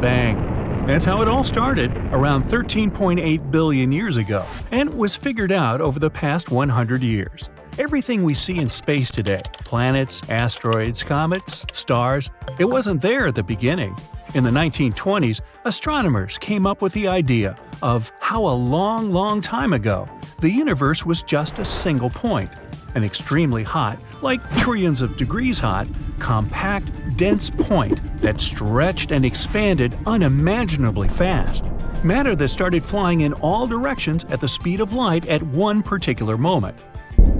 Bang. That's how it all started, around 13.8 billion years ago, and was figured out over the past 100 years. Everything we see in space today – planets, asteroids, comets, stars – it wasn't there at the beginning. In the 1920s, astronomers came up with the idea of how a long, long time ago, the universe was just a single point. An extremely hot, like trillions of degrees hot, compact, dense point that stretched and expanded unimaginably fast. Matter that started flying in all directions at the speed of light at one particular moment.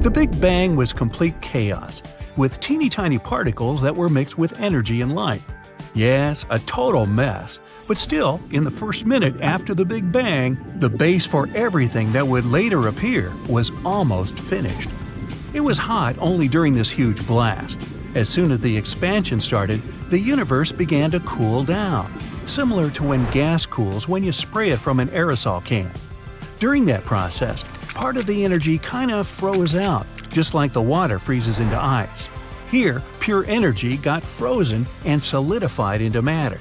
The Big Bang was complete chaos, with teeny-tiny particles that were mixed with energy and light. Yes, a total mess, but still, in the first minute after the Big Bang, the base for everything that would later appear was almost finished. It was hot only during this huge blast. As soon as the expansion started, the universe began to cool down, similar to when gas cools when you spray it from an aerosol can. During that process, part of the energy kind of froze out, just like the water freezes into ice. Here, pure energy got frozen and solidified into matter.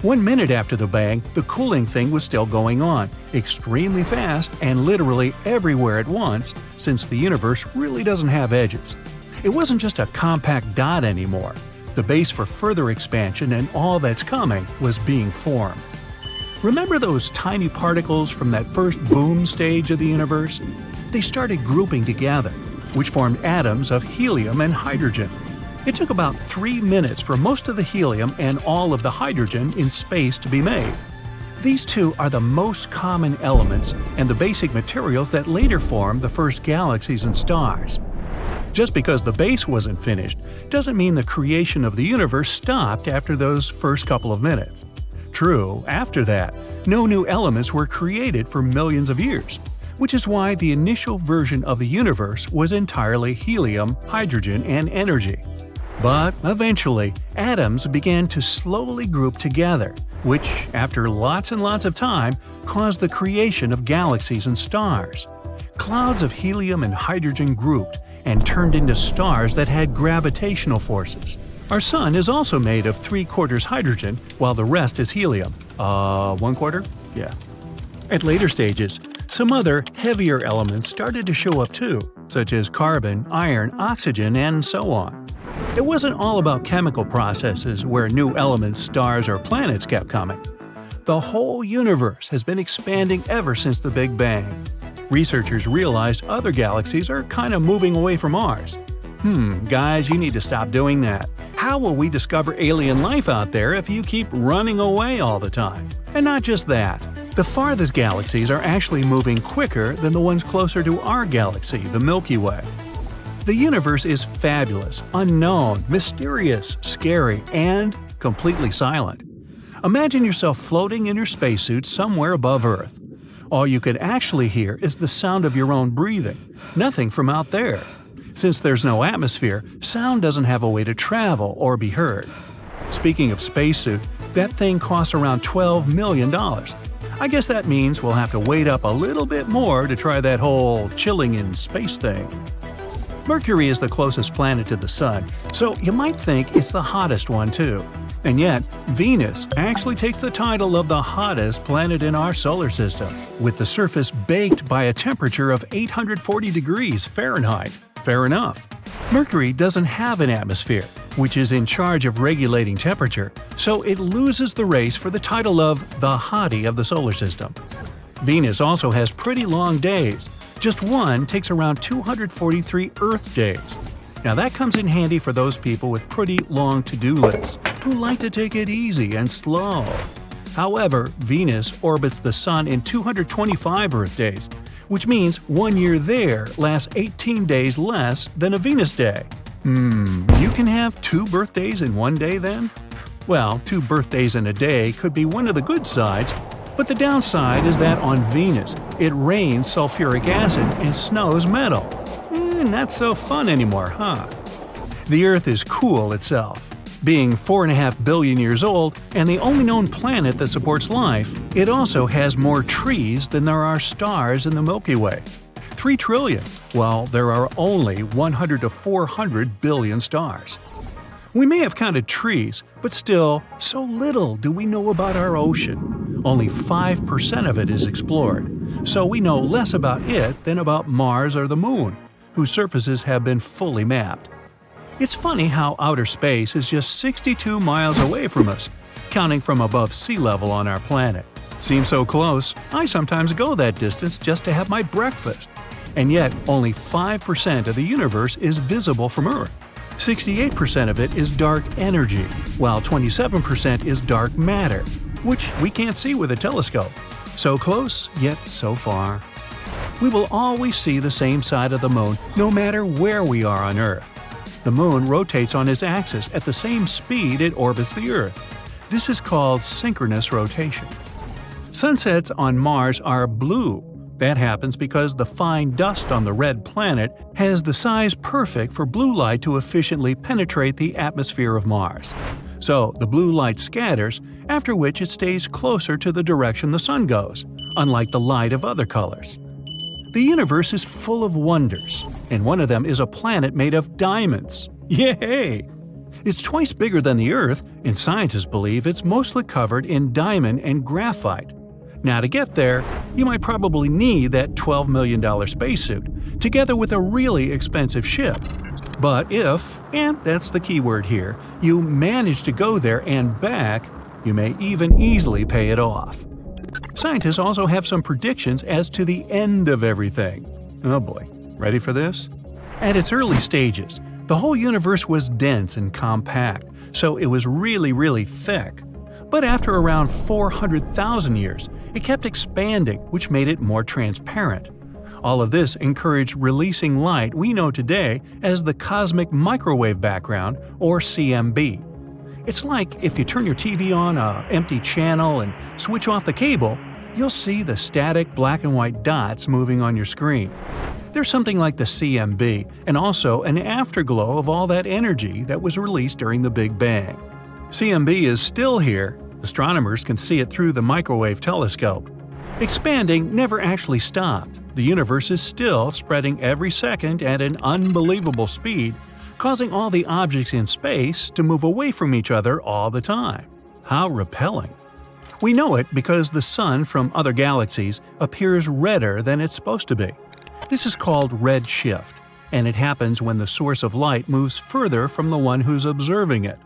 1 minute after the bang, the cooling thing was still going on, extremely fast and literally everywhere at once, since the universe really doesn't have edges. It wasn't just a compact dot anymore. The base for further expansion and all that's coming was being formed. Remember those tiny particles from that first boom stage of the universe? They started grouping together, which formed atoms of helium and hydrogen. It took about 3 minutes for most of the helium and all of the hydrogen in space to be made. These two are the most common elements and the basic materials that later formed the first galaxies and stars. Just because the base wasn't finished doesn't mean the creation of the universe stopped after those first couple of minutes. True, after that, no new elements were created for millions of years, which is why the initial version of the universe was entirely helium, hydrogen, and energy. But eventually, atoms began to slowly group together, which, after lots and lots of time, caused the creation of galaxies and stars. Clouds of helium and hydrogen grouped and turned into stars that had gravitational forces. Our Sun is also made of 3/4 hydrogen, while the rest is helium. 1/4? Yeah. At later stages, some other, heavier elements started to show up too, such as carbon, iron, oxygen, and so on. It wasn't all about chemical processes where new elements, stars, or planets kept coming. The whole universe has been expanding ever since the Big Bang. Researchers realized other galaxies are kind of moving away from ours. Guys, you need to stop doing that. How will we discover alien life out there if you keep running away all the time? And not just that. The farthest galaxies are actually moving quicker than the ones closer to our galaxy, the Milky Way. The universe is fabulous, unknown, mysterious, scary, and completely silent. Imagine yourself floating in your spacesuit somewhere above Earth. All you could actually hear is the sound of your own breathing, nothing from out there. Since there's no atmosphere, sound doesn't have a way to travel or be heard. Speaking of spacesuit, that thing costs around $12 million. I guess that means we'll have to wait up a little bit more to try that whole chilling in space thing. Mercury is the closest planet to the Sun, so you might think it's the hottest one too. And yet, Venus actually takes the title of the hottest planet in our solar system, with the surface baked by a temperature of 840 degrees Fahrenheit. Fair enough. Mercury doesn't have an atmosphere, which is in charge of regulating temperature, so it loses the race for the title of the hottie of the solar system. Venus also has pretty long days. Just one takes around 243 Earth days. Now that comes in handy for those people with pretty long to-do lists, who like to take it easy and slow. However, Venus orbits the Sun in 225 Earth days, which means 1 year there lasts 18 days less than a Venus day. You can have 2 birthdays in 1 day then? Well, 2 birthdays in a day could be one of the good sides, but the downside is that on Venus, it rains sulfuric acid and snows metal. Not so fun anymore, huh? The Earth is cool itself. Being 4.5 billion years old and the only known planet that supports life, it also has more trees than there are stars in the Milky Way. 3 trillion, while there are only 100 to 400 billion stars. We may have counted trees, but still, so little do we know about our ocean. Only 5% of it is explored, so we know less about it than about Mars or the Moon, whose surfaces have been fully mapped. It's funny how outer space is just 62 miles away from us, counting from above sea level on our planet. Seems so close, I sometimes go that distance just to have my breakfast. And yet, only 5% of the universe is visible from Earth. 68% of it is dark energy, while 27% is dark matter, which we can't see with a telescope. So close, yet so far. We will always see the same side of the Moon no matter where we are on Earth. The Moon rotates on its axis at the same speed it orbits the Earth. This is called synchronous rotation. Sunsets on Mars are blue. That happens because the fine dust on the red planet has the size perfect for blue light to efficiently penetrate the atmosphere of Mars. So the blue light scatters, after which it stays closer to the direction the sun goes, unlike the light of other colors. The universe is full of wonders, and one of them is a planet made of diamonds. Yay! It's twice bigger than the Earth, and scientists believe it's mostly covered in diamond and graphite. Now to get there, you might probably need that $12 million spacesuit, together with a really expensive ship. But if, and that's the key word here, you manage to go there and back, you may even easily pay it off. Scientists also have some predictions as to the end of everything. Oh boy, ready for this? At its early stages, the whole universe was dense and compact, so it was really thick. But after around 400,000 years, it kept expanding, which made it more transparent. All of this encouraged releasing light we know today as the cosmic microwave background, or CMB. It's like if you turn your TV on an empty channel and switch off the cable, you'll see the static black and white dots moving on your screen. There's something like the CMB, and also an afterglow of all that energy that was released during the Big Bang. CMB is still here. Astronomers can see it through the microwave telescope. Expanding never actually stopped. The universe is still spreading every second at an unbelievable speed, causing all the objects in space to move away from each other all the time. How repelling. We know it because the sun from other galaxies appears redder than it's supposed to be. This is called redshift, and it happens when the source of light moves further from the one who's observing it.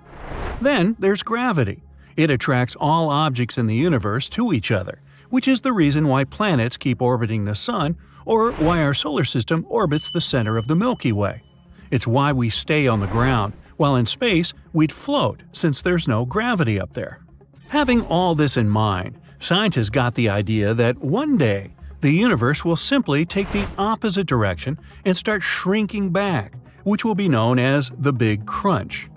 Then there's gravity. It attracts all objects in the universe to each other, which is the reason why planets keep orbiting the sun, or why our solar system orbits the center of the Milky Way. It's why we stay on the ground, while in space we'd float since there's no gravity up there. Having all this in mind, scientists got the idea that one day the universe will simply take the opposite direction and start shrinking back, which will be known as the Big Crunch.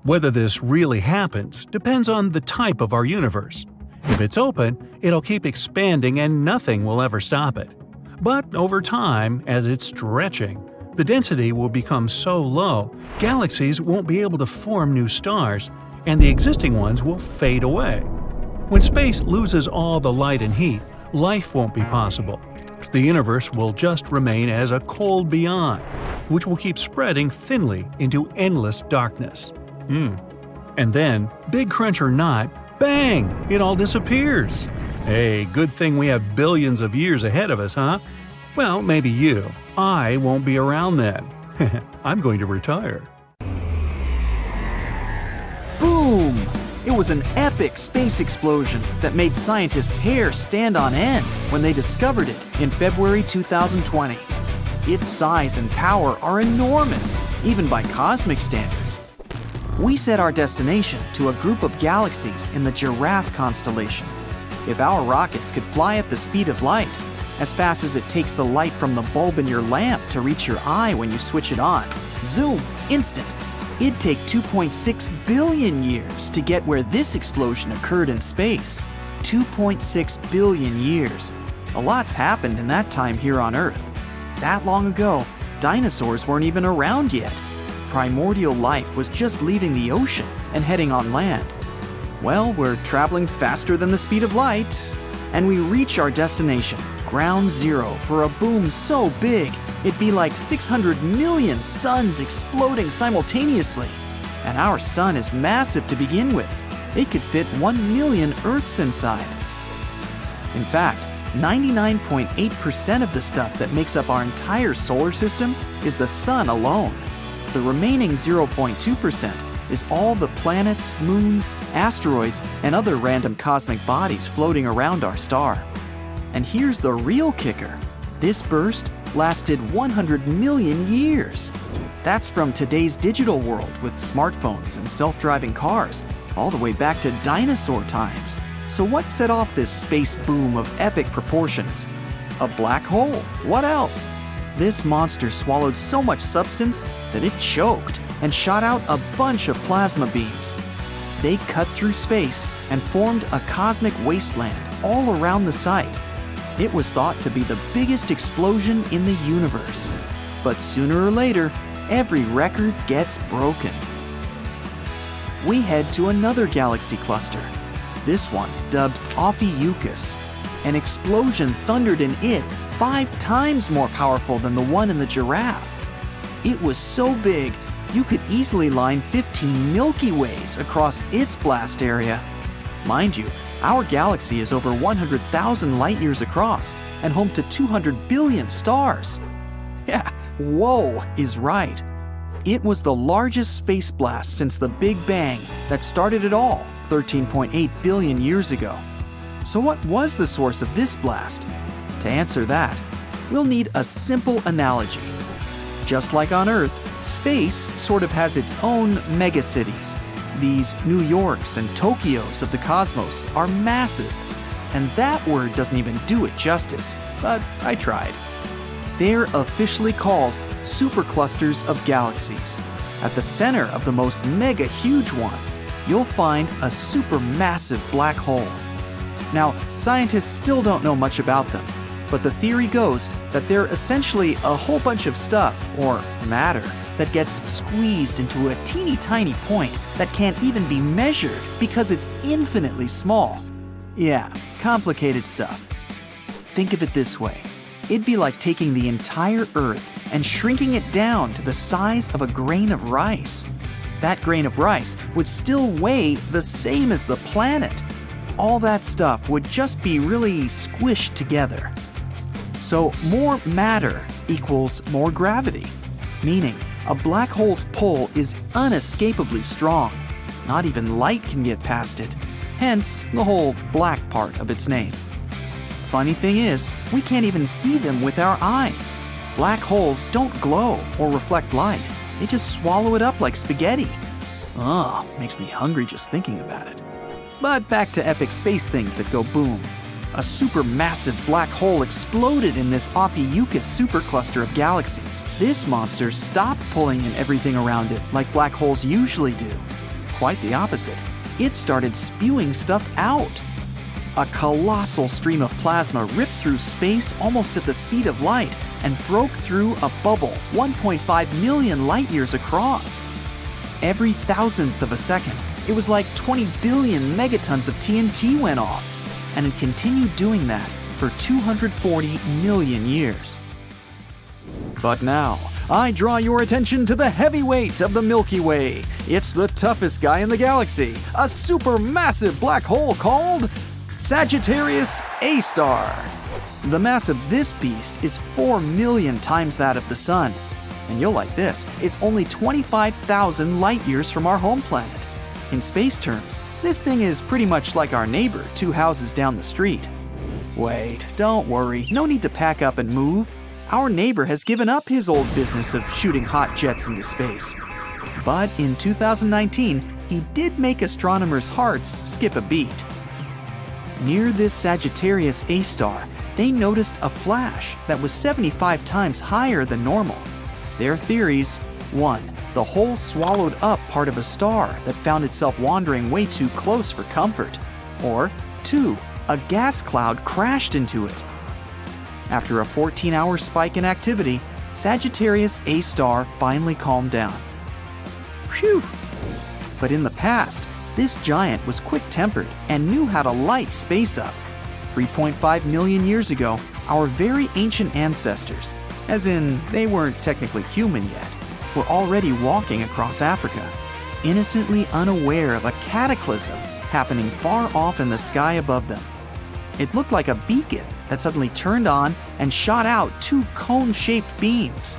Whether this really happens depends on the type of our universe. If it's open, it'll keep expanding and nothing will ever stop it. But over time, as it's stretching, the density will become so low, galaxies won't be able to form new stars, and the existing ones will fade away. When space loses all the light and heat, life won't be possible. The universe will just remain as a cold beyond, which will keep spreading thinly into endless darkness. And then, Big Crunch or not, bang! It all disappears. Hey, good thing we have billions of years ahead of us, huh? Well, maybe you. I won't be around then. I'm going to retire. Boom! It was an epic space explosion that made scientists' hair stand on end when they discovered it in February 2020. Its size and power are enormous, even by cosmic standards. We set our destination to a group of galaxies in the Giraffe constellation. If our rockets could fly at the speed of light, as fast as it takes the light from the bulb in your lamp to reach your eye when you switch it on, zoom, instant, it'd take 2.6 billion years to get where this explosion occurred in space. 2.6 billion years. A lot's happened in that time here on Earth. That long ago, dinosaurs weren't even around yet. Primordial life was just leaving the ocean and heading on land. Well, we're traveling faster than the speed of light, and we reach our destination, ground zero, for a boom so big, it'd be like 600 million suns exploding simultaneously. And our sun is massive to begin with. It could fit 1 million Earths inside. In fact, 99.8% of the stuff that makes up our entire solar system is the sun alone. The remaining 0.2% is all the planets, moons, asteroids, and other random cosmic bodies floating around our star. And here's the real kicker. This burst lasted 100 million years. That's from today's digital world with smartphones and self-driving cars, all the way back to dinosaur times. So what set off this space boom of epic proportions? A black hole. What else? This monster swallowed so much substance that it choked and shot out a bunch of plasma beams. They cut through space and formed a cosmic wasteland all around the site. It was thought to be the biggest explosion in the universe. But sooner or later, every record gets broken. We head to another galaxy cluster. This one, dubbed Ophiuchus. An explosion thundered in it 5 times more powerful than the one in the Giraffe. It was so big, you could easily line 15 Milky Ways across its blast area. Mind you, our galaxy is over 100,000 light years across and home to 200 billion stars. Yeah, whoa is right. It was the largest space blast since the Big Bang that started it all 13.8 billion years ago. So what was the source of this blast? To answer that, we'll need a simple analogy. Just like on Earth, space sort of has its own megacities. These New Yorks and Tokyos of the cosmos are massive. And that word doesn't even do it justice, but I tried. They're officially called superclusters of galaxies. At the center of the most mega huge ones, you'll find a supermassive black hole. Now, scientists still don't know much about them, but the theory goes that they're essentially a whole bunch of stuff, or matter, that gets squeezed into a teeny tiny point that can't even be measured because it's infinitely small. Yeah, complicated stuff. Think of it this way. It'd be like taking the entire Earth and shrinking it down to the size of a grain of rice. That grain of rice would still weigh the same as the planet. All that stuff would just be really squished together. So more matter equals more gravity, meaning a black hole's pull is unescapably strong. Not even light can get past it, hence the whole black part of its name. Funny thing is, we can't even see them with our eyes. Black holes don't glow or reflect light. They just swallow it up like spaghetti. Ugh, makes me hungry just thinking about it. But back to epic space things that go boom. A supermassive black hole exploded in this Ophiuchus supercluster of galaxies. This monster stopped pulling in everything around it like black holes usually do. Quite the opposite. It started spewing stuff out. A colossal stream of plasma ripped through space almost at the speed of light and broke through a bubble 1.5 million light years across. Every thousandth of a second, it was like 20 billion megatons of TNT went off, and it continued doing that for 240 million years. But now, I draw your attention to the heavyweight of the Milky Way. It's the toughest guy in the galaxy, a supermassive black hole called Sagittarius A-star. The mass of this beast is 4 million times that of the Sun. And you'll like this, it's only 25,000 light years from our home planet. In space terms, this thing is pretty much like our neighbor 2 houses down the street. Wait, don't worry, no need to pack up and move. Our neighbor has given up his old business of shooting hot jets into space. But in 2019, he did make astronomers' hearts skip a beat. Near this Sagittarius A-star, they noticed a flash that was 75 times higher than normal. Their theories: 1. The hole swallowed up part of a star that found itself wandering way too close for comfort. Or 2. A gas cloud crashed into it. After a 14-hour spike in activity, Sagittarius A-star finally calmed down. Phew! But in the past, this giant was quick-tempered and knew how to light space up. 3.5 million years ago, our very ancient ancestors, as in they weren't technically human yet, were already walking across Africa. innocently unaware of a cataclysm happening far off in the sky above them. It looked like a beacon that suddenly turned on and shot out two cone-shaped beams.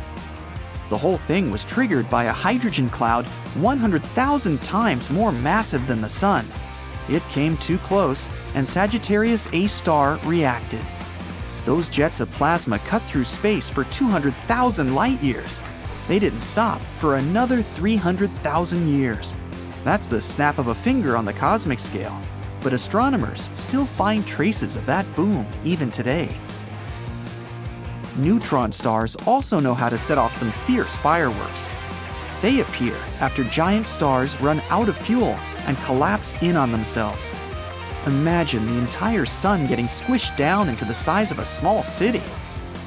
The whole thing was triggered by a hydrogen cloud 100,000 times more massive than the Sun. It came too close, and Sagittarius A star reacted. Those jets of plasma cut through space for 200,000 light years. They didn't stop for another 300,000 years. That's the snap of a finger on the cosmic scale, but astronomers still find traces of that boom even today. Neutron stars also know how to set off some fierce fireworks. They appear after giant stars run out of fuel and collapse in on themselves. Imagine the entire sun getting squished down into the size of a small city.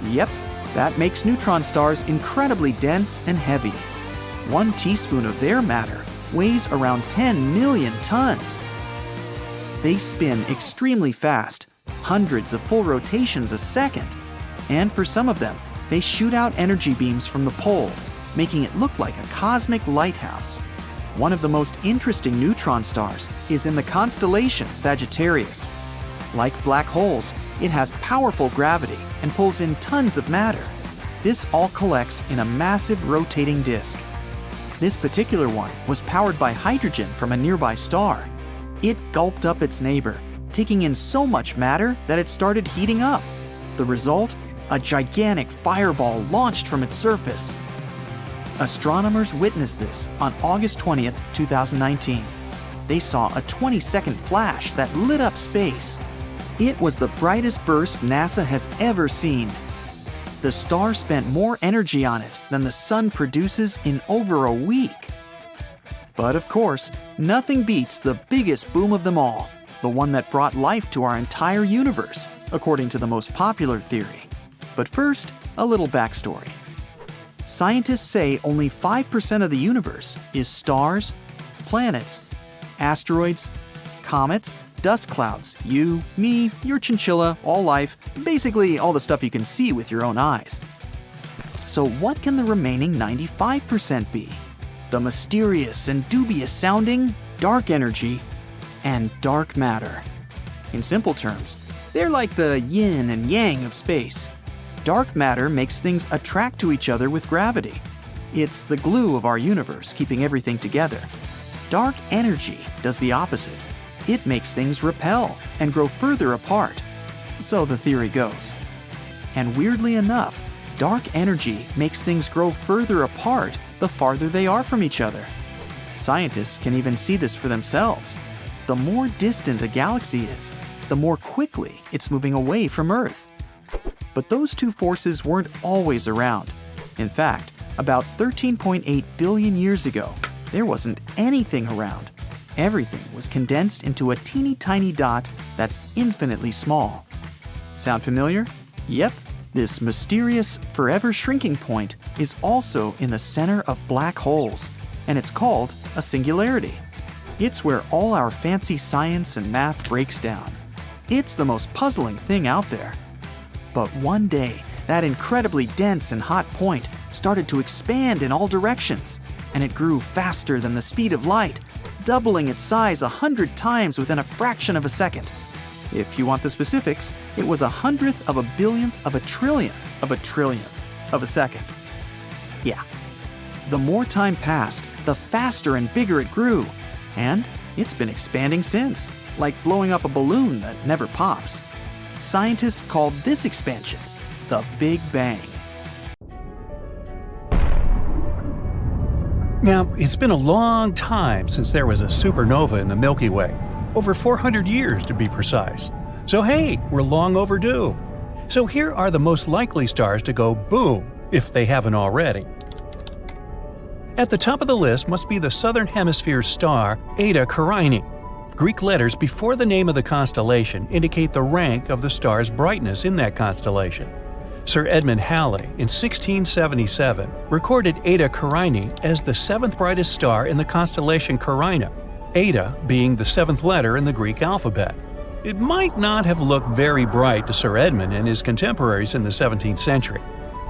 Yep, that makes neutron stars incredibly dense and heavy. 1 teaspoon of their matter weighs around 10 million tons. They spin extremely fast, hundreds of full rotations a second. And for some of them, they shoot out energy beams from the poles, making it look like a cosmic lighthouse. One of the most interesting neutron stars is in the constellation Sagittarius. Like black holes, it has powerful gravity and pulls in tons of matter. This all collects in a massive rotating disk. This particular one was powered by hydrogen from a nearby star. It gulped up its neighbor, taking in so much matter that it started heating up. The result? A gigantic fireball launched from its surface. Astronomers witnessed this on August 20th, 2019. They saw a 20-second flash that lit up space. It was the brightest burst NASA has ever seen. The star spent more energy on it than the sun produces in over a week. But of course, nothing beats the biggest boom of them all, the one that brought life to our entire universe, according to the most popular theory. But first, a little backstory. Scientists say only 5% of the universe is stars, planets, asteroids, comets, dust clouds, you, me, your chinchilla, all life, basically all the stuff you can see with your own eyes. So what can the remaining 95% be? The mysterious and dubious sounding dark energy and dark matter. In simple terms, they're like the yin and yang of space. Dark matter makes things attract to each other with gravity. It's the glue of our universe, keeping everything together. Dark energy does the opposite. It makes things repel and grow further apart. So the theory goes. And weirdly enough, dark energy makes things grow further apart the farther they are from each other. Scientists can even see this for themselves. The more distant a galaxy is, the more quickly it's moving away from Earth. But those two forces weren't always around. In fact, about 13.8 billion years ago, there wasn't anything around. Everything was condensed into a teeny tiny dot that's infinitely small. Sound familiar? Yep, this mysterious, forever shrinking point is also in the center of black holes, and it's called a singularity. It's where all our fancy science and math breaks down. It's the most puzzling thing out there. But one day, that incredibly dense and hot point started to expand in all directions, and it grew faster than the speed of light, doubling its size 100 times within a fraction of a second. If you want the specifics, it was 100th of a billionth of a trillionth of a second. Yeah. The more time passed, the faster and bigger it grew, and it's been expanding since, like blowing up a balloon that never pops. Scientists called this expansion the Big Bang. Now, it's been a long time since there was a supernova in the Milky Way. Over 400 years to be precise. So hey, we're long overdue. So here are the most likely stars to go boom, if they haven't already. At the top of the list must be the Southern Hemisphere star Eta Carinae. Greek letters before the name of the constellation indicate the rank of the star's brightness in that constellation. Sir Edmund Halley, in 1677, recorded Eta Carinae as the seventh brightest star in the constellation Carina, Eta being the seventh letter in the Greek alphabet. It might not have looked very bright to Sir Edmund and his contemporaries in the 17th century.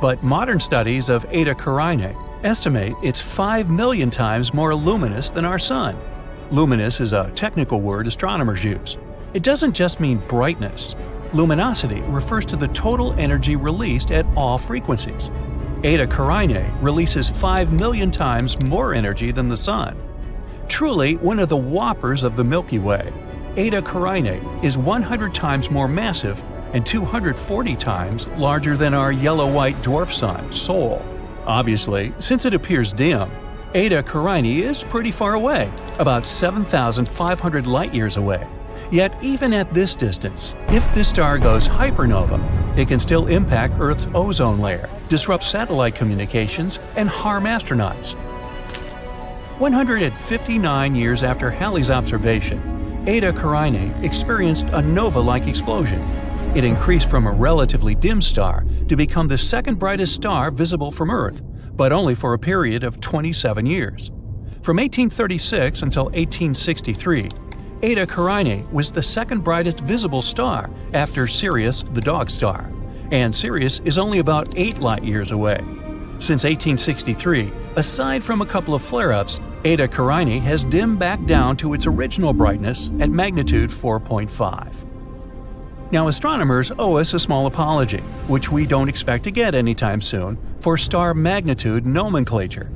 But modern studies of Eta Carinae estimate it's 5 million times more luminous than our Sun. Luminous is a technical word astronomers use. It doesn't just mean brightness. Luminosity refers to the total energy released at all frequencies. Eta Carinae releases 5 million times more energy than the Sun. Truly one of the whoppers of the Milky Way, Eta Carinae is 100 times more massive and 240 times larger than our yellow-white dwarf sun, Sol. Obviously, since it appears dim, Eta Carinae is pretty far away, about 7,500 light-years away. Yet even at this distance, if this star goes hypernova, it can still impact Earth's ozone layer, disrupt satellite communications, and harm astronauts. 159 years after Halley's observation, Eta Carinae experienced a nova-like explosion. It increased from a relatively dim star to become the second brightest star visible from Earth, but only for a period of 27 years. From 1836 until 1863, Eta Carinae was the second brightest visible star after Sirius, the dog star, and Sirius is only about 8 light-years away. Since 1863, aside from a couple of flare-ups, Eta Carinae has dimmed back down to its original brightness at magnitude 4.5. Now, astronomers owe us a small apology, which we don't expect to get anytime soon, for star magnitude nomenclature.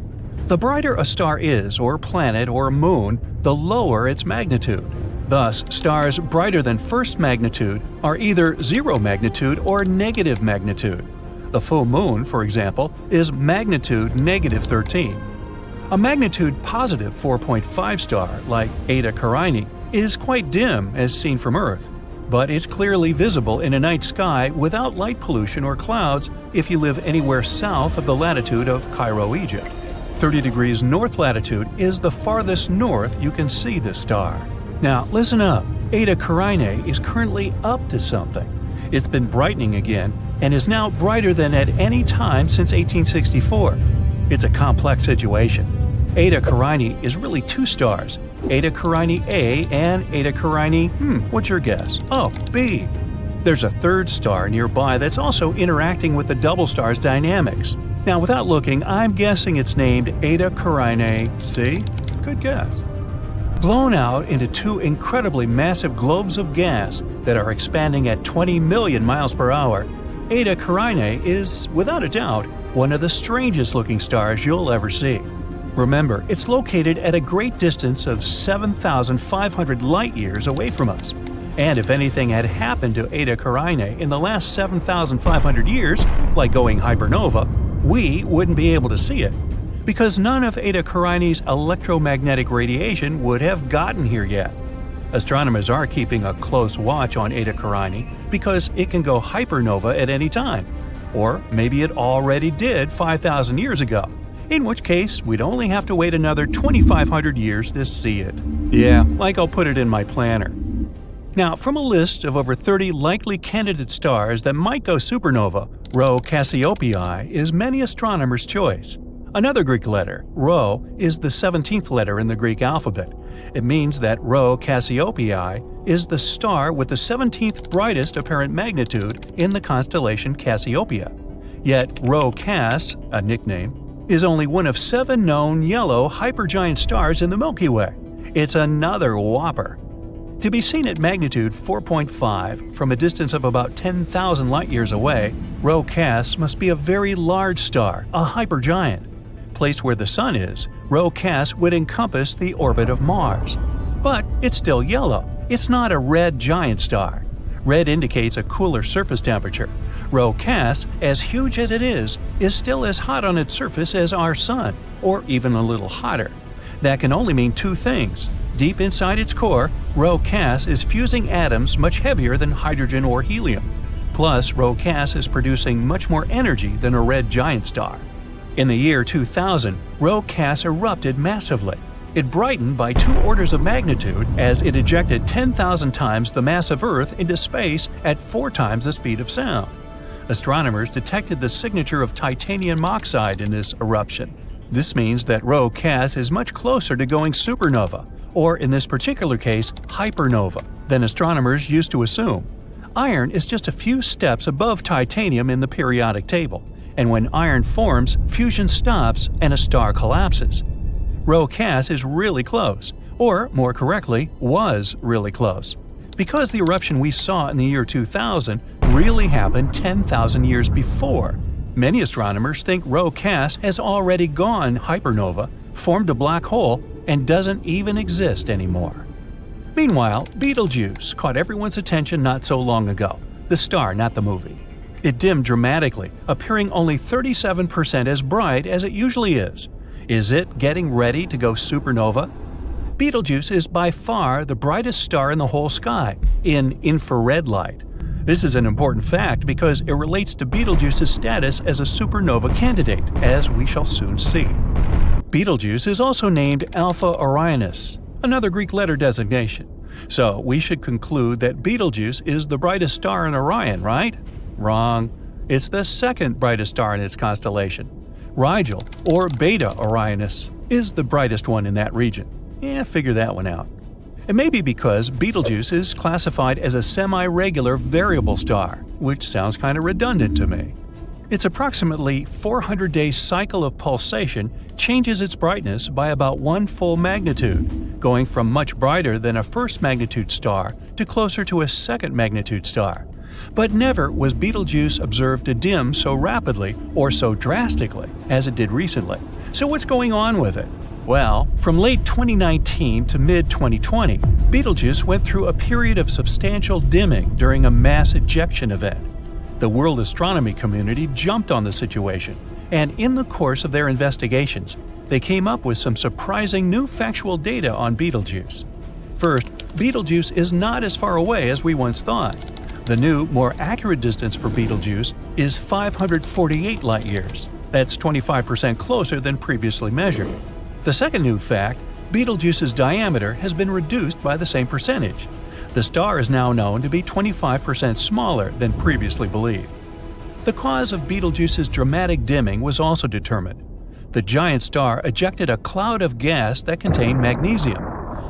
The brighter a star is, or planet, or moon, the lower its magnitude. Thus, stars brighter than first magnitude are either zero magnitude or negative magnitude. The full moon, for example, is magnitude negative 13. A magnitude positive 4.5 star, like Eta Carinae, is quite dim as seen from Earth, but it's clearly visible in a night sky without light pollution or clouds if you live anywhere south of the latitude of Cairo, Egypt. 30 degrees north latitude is the farthest north you can see this star. Now, listen up. Eta Carinae is currently up to something. It's been brightening again and is now brighter than at any time since 1864. It's a complex situation. Eta Carinae is really two stars, Eta Carinae A and Eta Carinae, what's your guess? Oh, B. There's a third star nearby that's also interacting with the double star's dynamics. Now, without looking, I'm guessing it's named Eta Carinae C. Good guess. Blown out into two incredibly massive globes of gas that are expanding at 20 million miles per hour, Eta Carinae is, without a doubt, one of the strangest looking stars you'll ever see. Remember, it's located at a great distance of 7,500 light-years away from us. And if anything had happened to Eta Carinae in the last 7,500 years, like going hypernova, we wouldn't be able to see it, because none of Eta Carinae's electromagnetic radiation would have gotten here yet. Astronomers are keeping a close watch on Eta Carinae because it can go hypernova at any time. Or maybe it already did 5,000 years ago, in which case we'd only have to wait another 2,500 years to see it. Yeah, like I'll put it in my planner. Now, from a list of over 30 likely candidate stars that might go supernova, Rho Cassiopeiae is many astronomers' choice. Another Greek letter, Rho, is the 17th letter in the Greek alphabet. It means that Rho Cassiopeiae is the star with the 17th brightest apparent magnitude in the constellation Cassiopeia. Yet Rho Cass, a nickname, is only one of 7 known yellow hypergiant stars in the Milky Way. It's another whopper. To be seen at magnitude 4.5 from a distance of about 10,000 light-years away, Rho Cass must be a very large star, a hypergiant. Placed where the Sun is, Rho Cass would encompass the orbit of Mars. But it's still yellow. It's not a red giant star. Red indicates a cooler surface temperature. Rho Cass, as huge as it is still as hot on its surface as our Sun, or even a little hotter. That can only mean two things. Deep inside its core, Rho Cass is fusing atoms much heavier than hydrogen or helium. Plus, Rho Cass is producing much more energy than a red giant star. In the year 2000, Rho Cass erupted massively. It brightened by 2 orders of magnitude as it ejected 10,000 times the mass of Earth into space at 4 times the speed of sound. Astronomers detected the signature of titanium oxide in this eruption. This means that Rho Cass is much closer to going supernova, or in this particular case, hypernova, than astronomers used to assume. Iron is just a few steps above titanium in the periodic table. and when iron forms, fusion stops and a star collapses. Rho Cass is really close, or more correctly, was really close, because the eruption we saw in the year 2000 really happened 10,000 years before. Many astronomers think Rho Cass has already gone hypernova, formed a black hole, and doesn't even exist anymore. Meanwhile, Betelgeuse caught everyone's attention not so long ago. The star, not the movie. It dimmed dramatically, appearing only 37% as bright as it usually is. Is it getting ready to go supernova? Betelgeuse is by far the brightest star in the whole sky, in infrared light. This is an important fact because it relates to Betelgeuse's status as a supernova candidate, as we shall soon see. Betelgeuse is also named Alpha Orionis, another Greek letter designation. So we should conclude that Betelgeuse is the brightest star in Orion, right? Wrong. It's the second brightest star in its constellation. Rigel, or Beta Orionis, is the brightest one in that region. Figure that one out. It may be because Betelgeuse is classified as a semi-regular variable star, which sounds kind of redundant to me. Its approximately 400-day cycle of pulsation changes its brightness by about one full magnitude, going from much brighter than a first magnitude star to closer to a second magnitude star. But never was Betelgeuse observed to dim so rapidly or so drastically as it did recently. So what's going on with it? Well, from late 2019 to mid-2020, Betelgeuse went through a period of substantial dimming during a mass ejection event. The world astronomy community jumped on the situation, and in the course of their investigations, they came up with some surprising new factual data on Betelgeuse. First, Betelgeuse is not as far away as we once thought. The new, more accurate distance for Betelgeuse is 548 light-years. That's 25% closer than previously measured. The second new fact, Betelgeuse's diameter has been reduced by the same percentage. The star is now known to be 25% smaller than previously believed. The cause of Betelgeuse's dramatic dimming was also determined. The giant star ejected a cloud of gas that contained magnesium.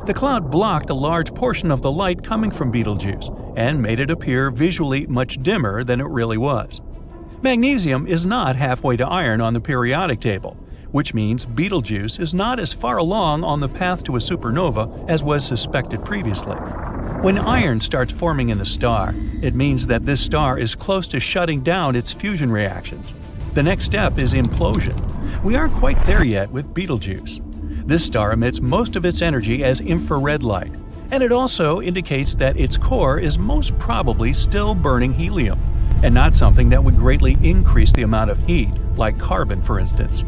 The cloud blocked a large portion of the light coming from Betelgeuse and made it appear visually much dimmer than it really was. Magnesium is not halfway to iron on the periodic table, which means Betelgeuse is not as far along on the path to a supernova as was suspected previously. When iron starts forming in the star, it means that this star is close to shutting down its fusion reactions. The next step is implosion. We aren't quite there yet with Betelgeuse. This star emits most of its energy as infrared light, and it also indicates that its core is most probably still burning helium, and not something that would greatly increase the amount of heat, like carbon for instance.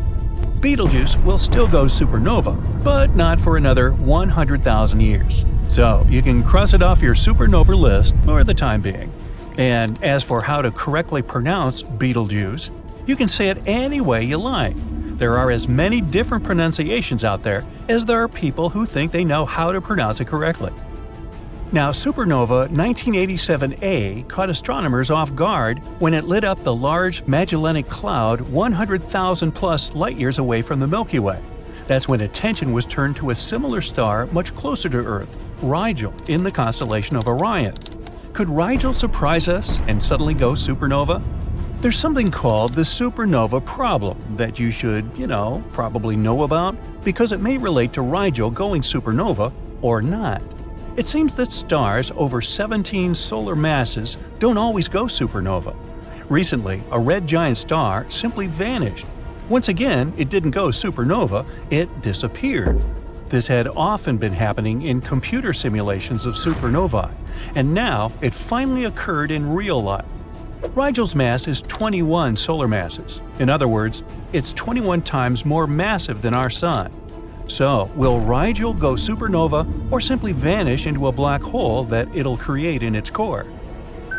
Betelgeuse will still go supernova, but not for another 100,000 years. So you can cross it off your supernova list for the time being. And as for how to correctly pronounce Betelgeuse, you can say it any way you like. There are as many different pronunciations out there as there are people who think they know how to pronounce it correctly. Now, supernova 1987A caught astronomers off guard when it lit up the large Magellanic Cloud 100,000 plus light-years away from the Milky Way. That's when attention was turned to a similar star much closer to Earth, Rigel, in the constellation of Orion. Could Rigel surprise us and suddenly go supernova? There's something called the supernova problem that you should, probably know about because it may relate to Rigel going supernova or not. It seems that stars over 17 solar masses don't always go supernova. Recently, a red giant star simply vanished. Once again, it didn't go supernova, it disappeared. This had often been happening in computer simulations of supernovae, and now it finally occurred in real life. Rigel's mass is 21 solar masses. In other words, it's 21 times more massive than our Sun. So, will Rigel go supernova or simply vanish into a black hole that it'll create in its core?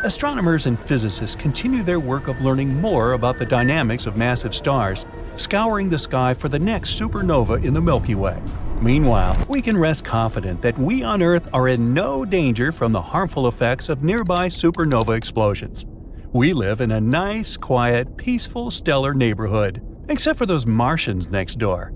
Astronomers and physicists continue their work of learning more about the dynamics of massive stars, scouring the sky for the next supernova in the Milky Way. Meanwhile, we can rest confident that we on Earth are in no danger from the harmful effects of nearby supernova explosions. We live in a nice, quiet, peaceful, stellar neighborhood, except for those Martians next door.